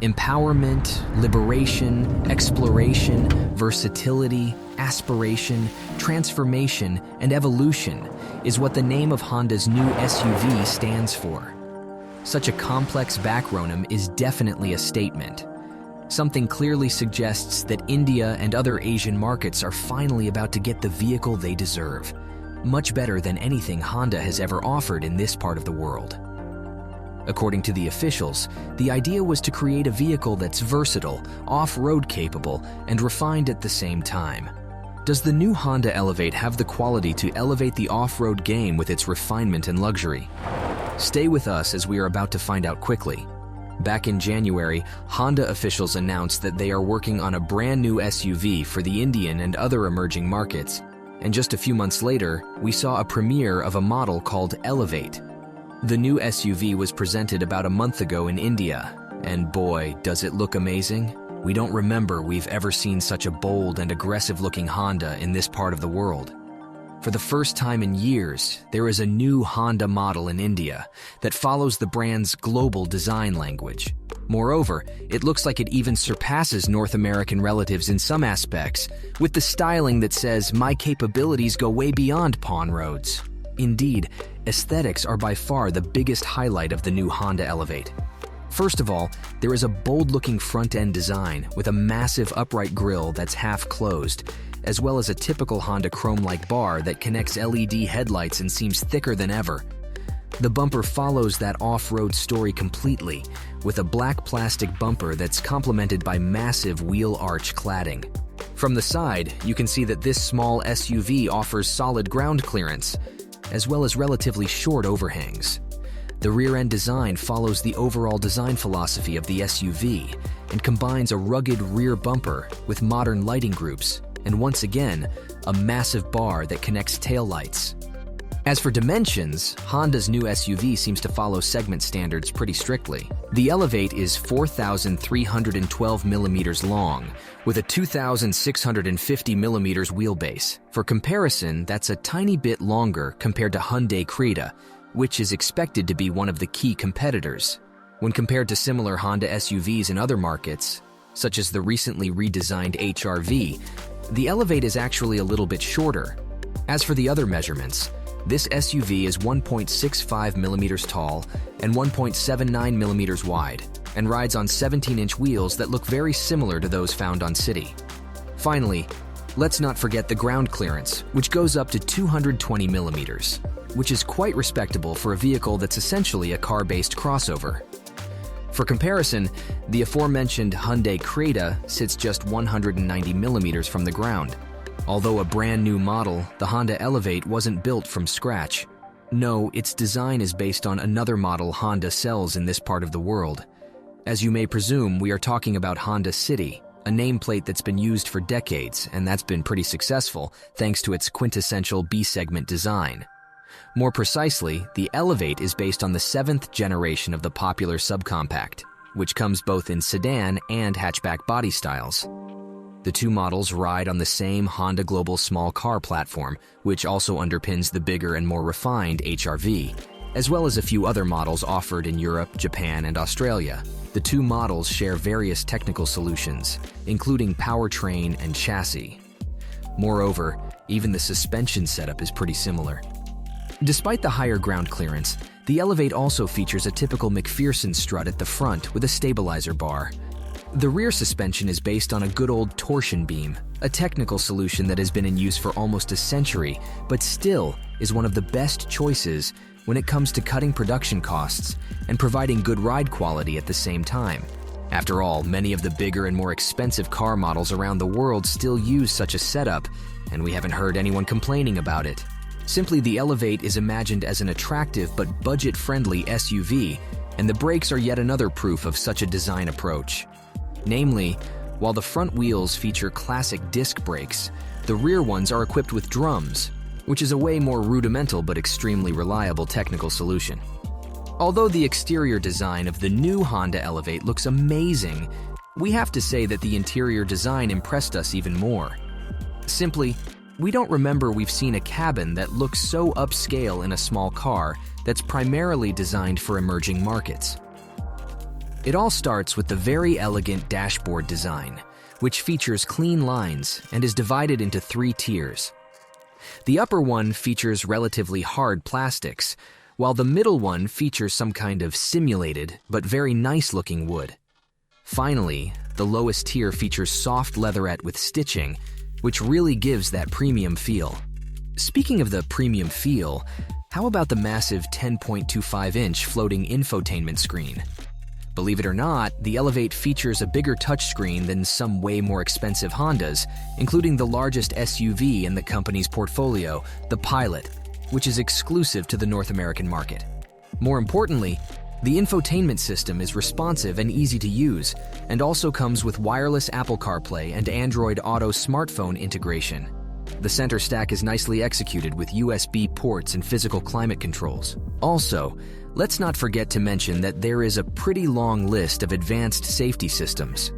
Empowerment, liberation, exploration, versatility, aspiration, transformation, and evolution is what the name of Honda's new SUV stands for. Such a complex backronym is definitely a statement. Something clearly suggests that India and other Asian markets are finally about to get the vehicle they deserve, much better than anything Honda has ever offered in this part of the world. According to the officials, the idea was to create a vehicle that's versatile, off-road capable, and refined at the same time. Does the new Honda Elevate have the quality to elevate the off-road game with its refinement and luxury? Stay with us as we are about to find out quickly. Back in January, Honda officials announced that they are working on a brand new SUV for the Indian and other emerging markets. And just a few months later, we saw a premiere of a model called Elevate. The new SUV was presented about a month ago in India, and boy, does it look amazing. We don't remember we've ever seen such a bold and aggressive-looking Honda in this part of the world. For the first time in years, there is a new Honda model in India that follows the brand's global design language. Moreover, it looks like it even surpasses North American relatives in some aspects, with the styling that says, "My capabilities go way beyond pawn roads." Indeed, aesthetics are by far the biggest highlight of the new Honda Elevate. First of all, there is a bold-looking front-end design with a massive upright grille that's half closed, as well as a typical Honda chrome-like bar that connects LED headlights and seems thicker than ever. The bumper follows that off-road story completely, with a black plastic bumper that's complemented by massive wheel arch cladding. From the side, you can see that this small SUV offers solid ground clearance, as well as relatively short overhangs. The rear-end design follows the overall design philosophy of the SUV and combines a rugged rear bumper with modern lighting groups, and once again, a massive bar that connects taillights. As for dimensions, Honda's new SUV seems to follow segment standards pretty strictly. The Elevate is 4,312 millimeters long, with a 2,650 millimeters wheelbase. For comparison, that's a tiny bit longer compared to Hyundai Creta, which is expected to be one of the key competitors. When compared to similar Honda SUVs in other markets, such as the recently redesigned HR-V, the Elevate is actually a little bit shorter. As for the other measurements, this SUV is 1.65 millimeters tall and 1.79 millimeters wide, and rides on 17-inch wheels that look very similar to those found on City. Finally, let's not forget the ground clearance, which goes up to 220 millimeters, which is quite respectable for a vehicle that's essentially a car-based crossover. For comparison, the aforementioned Hyundai Creta sits just 190 millimeters from the ground. Although a brand new model, the Honda Elevate wasn't built from scratch. No, its design is based on another model Honda sells in this part of the world. As you may presume, we are talking about Honda City, a nameplate that's been used for decades, and that's been pretty successful thanks to its quintessential B-segment design. More precisely, the Elevate is based on the 7th generation of the popular subcompact, which comes both in sedan and hatchback body styles. The two models ride on the same Honda Global small car platform, which also underpins the bigger and more refined HR-V, as well as a few other models offered in Europe, Japan, and Australia. The two models share various technical solutions, including powertrain and chassis. Moreover, even the suspension setup is pretty similar. Despite the higher ground clearance, the Elevate also features a typical McPherson strut at the front with a stabilizer bar. The rear suspension is based on a good old torsion beam, a technical solution that has been in use for almost a century, but still is one of the best choices when it comes to cutting production costs and providing good ride quality at the same time. After all, many of the bigger and more expensive car models around the world still use such a setup, and we haven't heard anyone complaining about it. Simply, the Elevate is imagined as an attractive but budget-friendly SUV, and the brakes are yet another proof of such a design approach. Namely, while the front wheels feature classic disc brakes, the rear ones are equipped with drums, which is a way more rudimental but extremely reliable technical solution. Although the exterior design of the new Honda Elevate looks amazing, we have to say that the interior design impressed us even more. Simply, we don't remember we've seen a cabin that looks so upscale in a small car that's primarily designed for emerging markets. It all starts with the very elegant dashboard design, which features clean lines and is divided into 3 tiers. The upper one features relatively hard plastics, while the middle one features some kind of simulated but very nice-looking wood. Finally, the lowest tier features soft leatherette with stitching, which really gives that premium feel. Speaking of the premium feel, how about the massive 10.25-inch floating infotainment screen? Believe it or not, the Elevate features a bigger touchscreen than some way more expensive Hondas, including the largest SUV in the company's portfolio, the Pilot, which is exclusive to the North American market. More importantly, the infotainment system is responsive and easy to use, and also comes with wireless Apple CarPlay and Android Auto smartphone integration. The center stack is nicely executed with USB ports and physical climate controls. Also, let's not forget to mention that there is a pretty long list of advanced safety systems.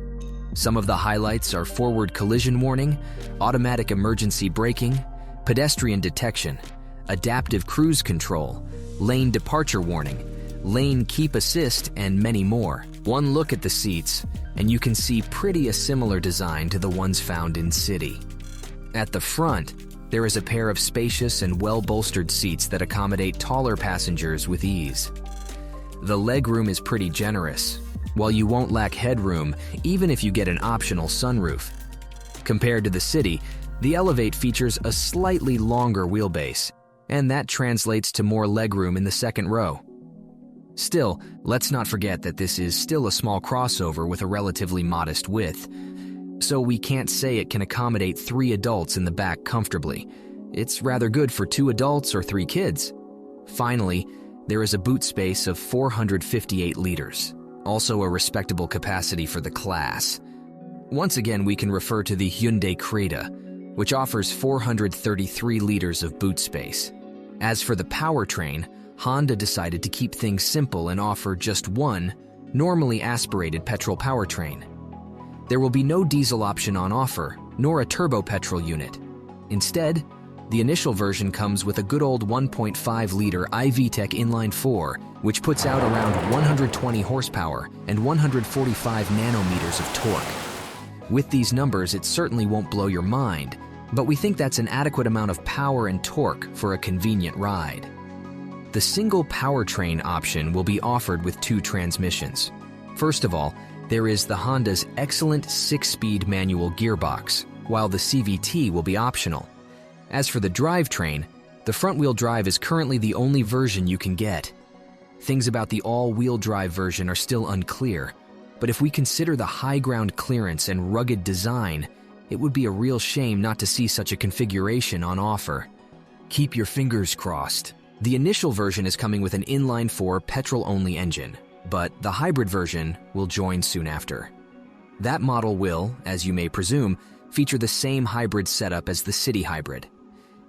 Some of the highlights are forward collision warning, automatic emergency braking, pedestrian detection, adaptive cruise control, lane departure warning, lane keep assist, and many more. One look at the seats, and you can see pretty a similar design to the ones found in City. At the front, there is a pair of spacious and well-bolstered seats that accommodate taller passengers with ease. The legroom is pretty generous, while you won't lack headroom even if you get an optional sunroof. Compared to the City, the Elevate features a slightly longer wheelbase, and that translates to more legroom in the second row. Still, let's not forget that this is still a small crossover with a relatively modest width, so we can't say it can accommodate 3 adults in the back comfortably. It's rather good for 2 adults or 3 kids. Finally, there is a boot space of 458 liters, also a respectable capacity for the class. Once again, we can refer to the Hyundai Creta, which offers 433 liters of boot space. As for the powertrain, Honda decided to keep things simple and offer just one normally-aspirated petrol powertrain. There will be no diesel option on offer, nor a turbo petrol unit. Instead, the initial version comes with a good old 1.5-liter iVTEC inline-4, which puts out around 120 horsepower and 145 nanometers of torque. With these numbers, it certainly won't blow your mind, but we think that's an adequate amount of power and torque for a convenient ride. The single powertrain option will be offered with 2 transmissions. First of all, there is the Honda's excellent 6-speed manual gearbox, while the CVT will be optional. As for the drivetrain, the front-wheel drive is currently the only version you can get. Things about the all-wheel drive version are still unclear, but if we consider the high ground clearance and rugged design, it would be a real shame not to see such a configuration on offer. Keep your fingers crossed. The initial version is coming with an inline-4 petrol-only engine, but the hybrid version will join soon after. That model will, as you may presume, feature the same hybrid setup as the City Hybrid.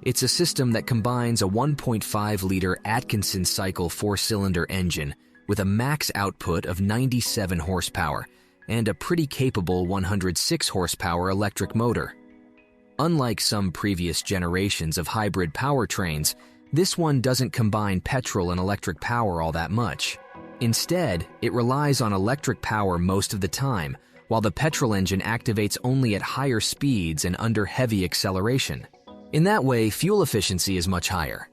It's a system that combines a 1.5-liter Atkinson cycle 4-cylinder engine with a max output of 97 horsepower and a pretty capable 106 horsepower electric motor. Unlike some previous generations of hybrid powertrains, this one doesn't combine petrol and electric power all that much. Instead, it relies on electric power most of the time, while the petrol engine activates only at higher speeds and under heavy acceleration. In that way, fuel efficiency is much higher.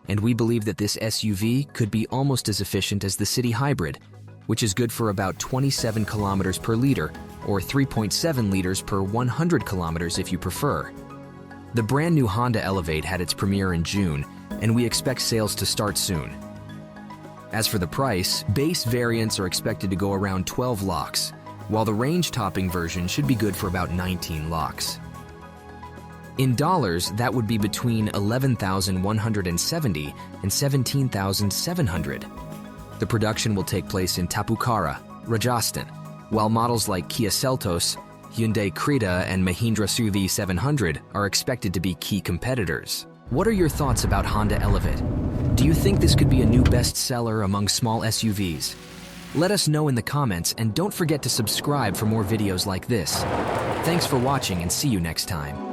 And we believe that this SUV could be almost as efficient as the City Hybrid, which is good for about 27 kilometers per liter, or 3.7 liters per 100 kilometers if you prefer. The brand new Honda Elevate had its premiere in June, and we expect sales to start soon. As for the price, base variants are expected to go around 12 lakhs, while the range-topping version should be good for about 19 lakhs. In dollars, that would be between $11,170 and $17,700. The production will take place in Tapukara, Rajasthan, while models like Kia Seltos, Hyundai Creta, and Mahindra SUV 700 are expected to be key competitors. What are your thoughts about Honda Elevate? Do you think this could be a new bestseller among small SUVs? Let us know in the comments, and don't forget to subscribe for more videos like this. Thanks for watching, and see you next time.